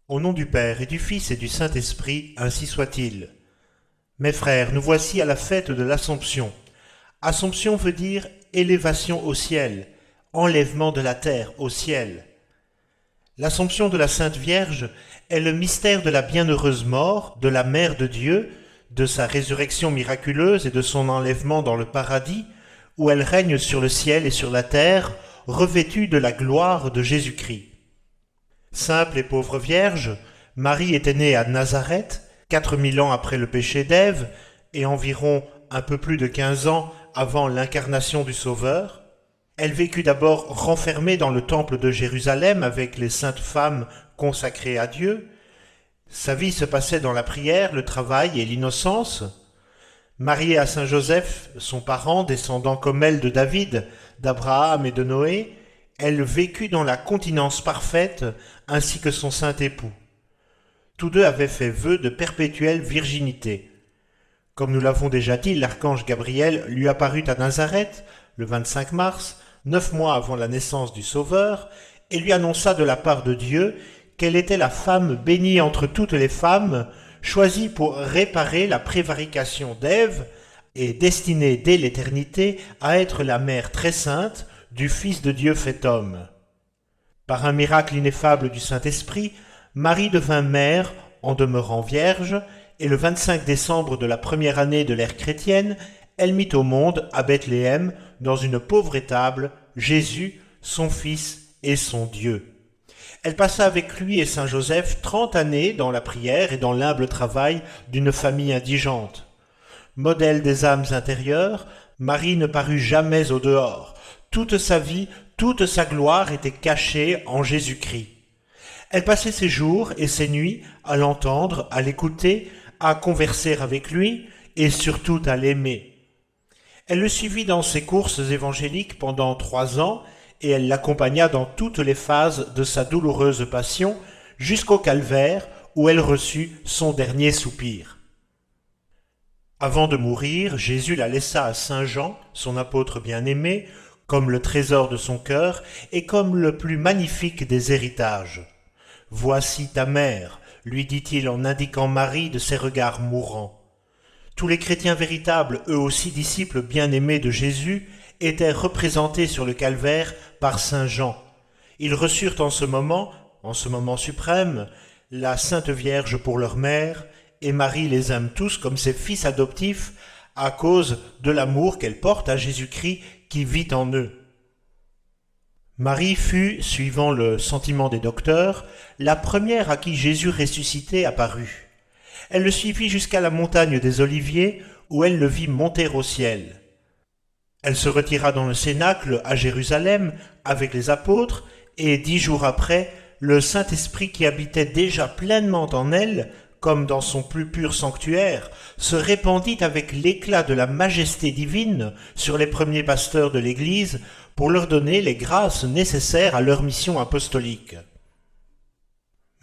Au nom du Père et du Fils et du Saint-Esprit, ainsi soit-il. Mes frères, nous voici à la fête de l'Assomption. Assomption veut dire élévation au ciel, enlèvement de la terre au ciel. L'Assomption de la Sainte Vierge est le mystère de la bienheureuse mort de la Mère de Dieu, de sa résurrection miraculeuse et de son enlèvement dans le paradis, où elle règne sur le ciel et sur la terre, revêtue de la gloire de Jésus-Christ. Simple et pauvre Vierge, Marie était née à Nazareth, 4000 ans après le péché d'Ève, et environ un peu plus de 15 ans avant l'incarnation du Sauveur. Elle vécut d'abord renfermée dans le temple de Jérusalem avec les saintes femmes consacrées à Dieu. Sa vie se passait dans la prière, le travail et l'innocence. Mariée à Saint Joseph, son parent, descendant comme elle de David, d'Abraham et de Noé, elle vécut dans la continence parfaite ainsi que son saint époux. Tous deux avaient fait vœu de perpétuelle virginité. Comme nous l'avons déjà dit, l'archange Gabriel lui apparut à Nazareth le 25 mars, 9 mois avant la naissance du Sauveur, et lui annonça de la part de Dieu qu'elle était la femme bénie entre toutes les femmes, choisie pour réparer la prévarication d'Ève et destinée dès l'éternité à être la mère très sainte du Fils de Dieu fait homme. Par un miracle ineffable du Saint-Esprit, Marie devint mère en demeurant vierge, et le 25 décembre de la première année de l'ère chrétienne, elle mit au monde, à Bethléem, dans une pauvre étable, Jésus, son Fils et son Dieu. Elle passa avec lui et Saint Joseph 30 années dans la prière et dans l'humble travail d'une famille indigente. Modèle des âmes intérieures, Marie ne parut jamais au dehors. Toute sa vie, toute sa gloire était cachée en Jésus-Christ. Elle passait ses jours et ses nuits à l'entendre, à l'écouter, à converser avec lui et surtout à l'aimer. Elle le suivit dans ses courses évangéliques pendant 3 ans et elle l'accompagna dans toutes les phases de sa douloureuse passion jusqu'au calvaire où elle reçut son dernier soupir. Avant de mourir, Jésus la laissa à Saint Jean, son apôtre bien-aimé, comme le trésor de son cœur et comme le plus magnifique des héritages. « Voici ta mère », lui dit-il en indiquant Marie de ses regards mourants. Tous les chrétiens véritables, eux aussi disciples bien-aimés de Jésus, étaient représentés sur le calvaire par Saint Jean. Ils reçurent en ce moment suprême, la Sainte Vierge pour leur mère, et Marie les aime tous comme ses fils adoptifs à cause de l'amour qu'elle porte à Jésus-Christ qui vit en eux. Marie fut, suivant le sentiment des docteurs, la première à qui Jésus ressuscité apparut. Elle le suivit jusqu'à la montagne des Oliviers, où elle le vit monter au ciel. Elle se retira dans le cénacle à Jérusalem avec les apôtres, et 10 jours après, le Saint-Esprit qui habitait déjà pleinement en elle, comme dans son plus pur sanctuaire, se répandit avec l'éclat de la majesté divine sur les premiers pasteurs de l'Église pour leur donner les grâces nécessaires à leur mission apostolique.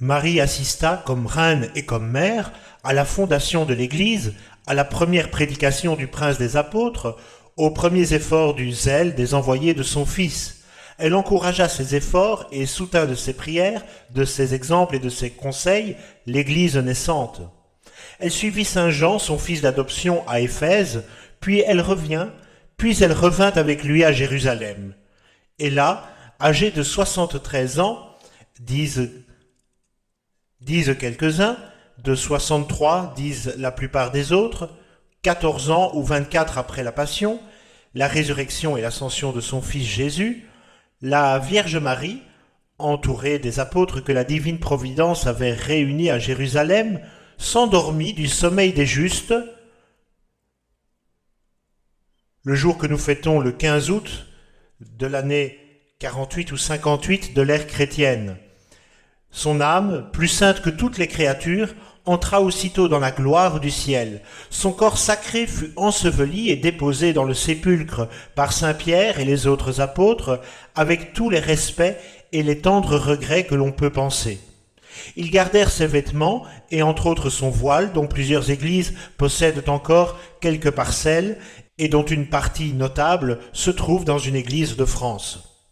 Marie assista comme reine et comme mère à la fondation de l'Église, à la première prédication du prince des apôtres, aux premiers efforts du zèle des envoyés de son Fils. Elle encouragea ses efforts et soutint de ses prières, de ses exemples et de ses conseils l'Église naissante. Elle suivit Saint Jean, son fils d'adoption, à Éphèse, puis elle revint avec lui à Jérusalem. Et là, âgée de 73 ans, disent quelques-uns, de 63 disent la plupart des autres, 14 ans ou 24 après la Passion, la résurrection et l'ascension de son Fils Jésus, la Vierge Marie, entourée des apôtres que la divine providence avait réunis à Jérusalem, s'endormit du sommeil des justes le jour que nous fêtons le 15 août de l'année 48 ou 58 de l'ère chrétienne. Son âme, plus sainte que toutes les créatures, entra aussitôt dans la gloire du ciel. Son corps sacré fut enseveli et déposé dans le sépulcre par Saint Pierre et les autres apôtres, avec tous les respects et les tendres regrets que l'on peut penser. Ils gardèrent ses vêtements et entre autres son voile, dont plusieurs églises possèdent encore quelques parcelles et dont une partie notable se trouve dans une église de France.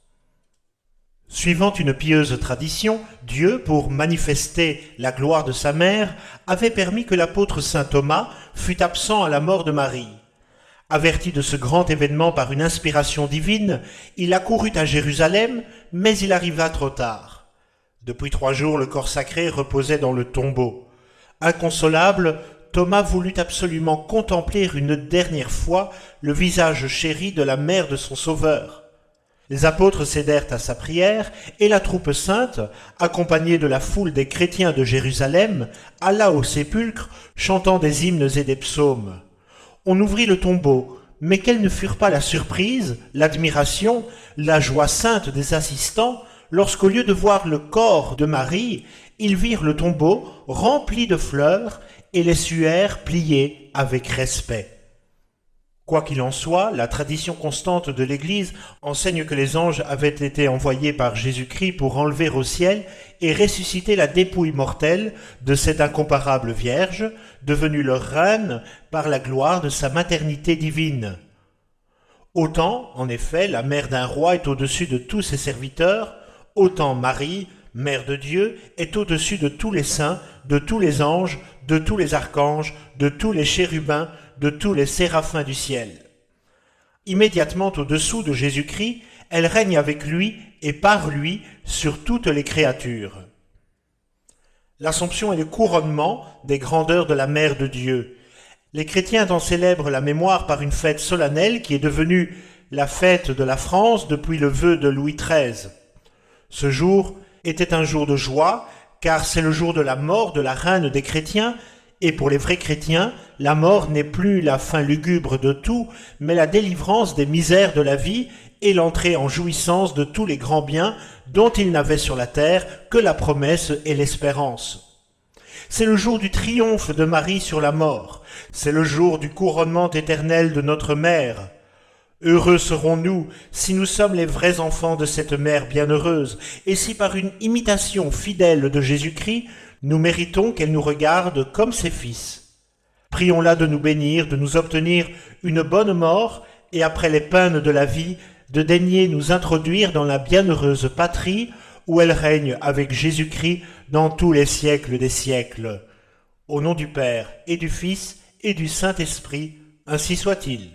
Suivant une pieuse tradition, Dieu, pour manifester la gloire de sa mère, avait permis que l'apôtre saint Thomas fût absent à la mort de Marie. Averti de ce grand événement par une inspiration divine, il accourut à Jérusalem, mais il arriva trop tard. Depuis 3 jours, le corps sacré reposait dans le tombeau. Inconsolable, Thomas voulut absolument contempler une dernière fois le visage chéri de la mère de son Sauveur. Les apôtres cédèrent à sa prière, et la troupe sainte, accompagnée de la foule des chrétiens de Jérusalem, alla au sépulcre, chantant des hymnes et des psaumes. On ouvrit le tombeau, mais quelles ne furent pas la surprise, l'admiration, la joie sainte des assistants, lorsqu'au lieu de voir le corps de Marie, ils virent le tombeau rempli de fleurs et les suaires pliés avec respect. Quoi qu'il en soit, la tradition constante de l'Église enseigne que les anges avaient été envoyés par Jésus-Christ pour enlever au ciel et ressusciter la dépouille mortelle de cette incomparable Vierge, devenue leur reine par la gloire de sa maternité divine. Autant, en effet, la mère d'un roi est au-dessus de tous ses serviteurs, autant Marie, Mère de Dieu, est au-dessus de tous les saints, de tous les anges, de tous les archanges, de tous les chérubins, de tous les séraphins du ciel. Immédiatement au-dessous de Jésus-Christ, elle règne avec lui et par lui sur toutes les créatures. L'Assomption est le couronnement des grandeurs de la Mère de Dieu. Les chrétiens en célèbrent la mémoire par une fête solennelle qui est devenue la fête de la France depuis le vœu de Louis XIII. Ce jour était un jour de joie, car c'est le jour de la mort de la reine des chrétiens, et pour les vrais chrétiens, la mort n'est plus la fin lugubre de tout, mais la délivrance des misères de la vie et l'entrée en jouissance de tous les grands biens dont ils n'avaient sur la terre que la promesse et l'espérance. C'est le jour du triomphe de Marie sur la mort, c'est le jour du couronnement éternel de notre mère. Heureux serons-nous si nous sommes les vrais enfants de cette mère bienheureuse, et si par une imitation fidèle de Jésus-Christ, nous méritons qu'elle nous regarde comme ses fils. Prions-la de nous bénir, de nous obtenir une bonne mort, et après les peines de la vie, de daigner nous introduire dans la bienheureuse patrie, où elle règne avec Jésus-Christ dans tous les siècles des siècles. Au nom du Père, et du Fils, et du Saint-Esprit, ainsi soit-il.